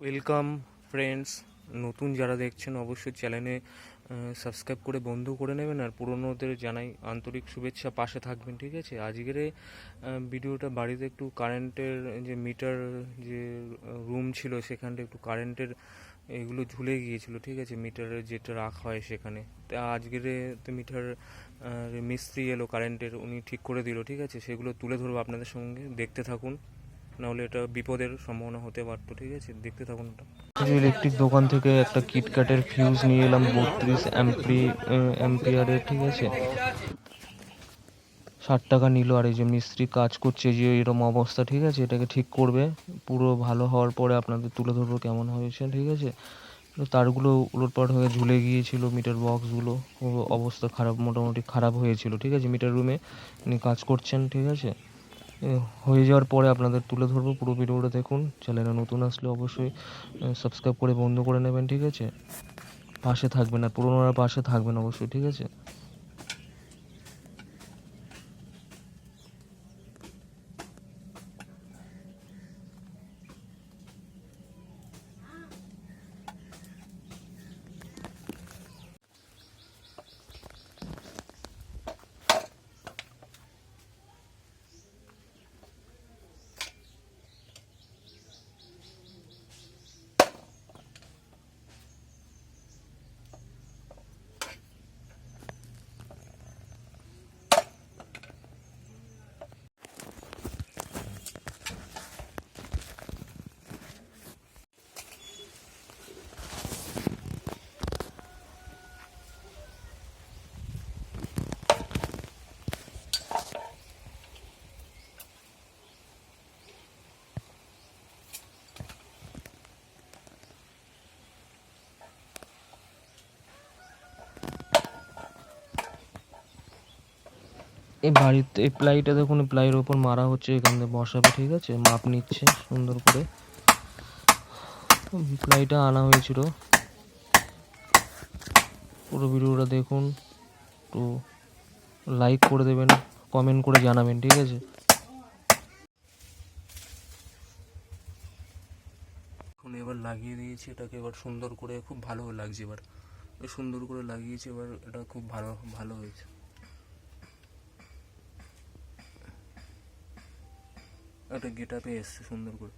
Welcome friends, নতুন যারা দেখছেন অবশ্যই চ্যানেলে সাবস্ক্রাইব করে বন্ধু করে নেবেন, আর পুরনোদের জানাই আন্তরিক শুভেচ্ছা, পাশে থাকবেন। ঠিক আছে, আজকের ভিডিওটা বাড়িতে একটু কারেন্টের যে মিটার যে রুম ছিল সেখানটা একটু কারেন্টের এগুলো ঝুলে গিয়েছিল। ঠিক আছে, মিটারের যেটা রাখা হয় সেখানে। তা আজকের তো মিটার মিস্ত্রি এলো কারেন্টের, উনি ঠিক করে দিল। ঠিক আছে, সেগুলো তুলে ধরবো আপনাদের সঙ্গে, দেখতে থাকুন, নাহলে এটা বিপদের সম্ভাবনা হতে পারতো। ঠিক আছে, দেখতে থাকুন ওটা। ইলেকট্রিক দোকান থেকে একটা কিটক্যাটের ফিউজ নিয়ে এলাম 32 অ্যাম্পিয়ারের। ঠিক আছে, 60 টাকা নিল। আর এই যে মিস্ত্রি কাজ করছে, যে এরকম অবস্থা। ঠিক আছে, এটাকে ঠিক করবে, পুরো ভালো হওয়ার পরে আপনাদের তুলে ধরবো কেমন হয়েছে। ঠিক আছে, তারগুলো উলটপালট হয়ে ঝুলে গিয়েছিল, মিটার বক্সগুলো অবস্থা খারাপ, মোটামুটি খারাপ হয়েছিল। ঠিক আছে, মিটার রুমে উনি কাজ করছেন। ঠিক আছে, হয়ে যাওয়ার পরে আপনাদের তুলে ধরবো, পুরো ভিডিওটা দেখুন। চ্যানেলে নতুন আসলে অবশ্যই সাবস্ক্রাইব করে বন্ধ করে নেবেন। ঠিক আছে, পাশে থাকবেন, আর পুরোনোরা পাশে থাকবেন অবশ্যই। ঠিক আছে, এই বাড়িতে এই প্লাইটা দেখুন, প্লাইয়ের ওপর মারা হচ্ছে, এখান থেকে বসাবে। ঠিক আছে, মাপ নিচ্ছে সুন্দর করে। প্লাইটা আনা হয়েছিল, পুরো ভিডিওটা দেখুন, একটু লাইক করে দেবেন, কমেন্ট করে জানাবেন। ঠিক আছে, এখন এবার লাগিয়ে দিয়েছি এটাকে, এবার সুন্দর করে, খুব ভালো লাগছে এবার, সুন্দর করে লাগিয়েছি এবার, এটা খুব ভালো ভালো হয়েছে। একটা গেট আপে এসছে সুন্দর করে।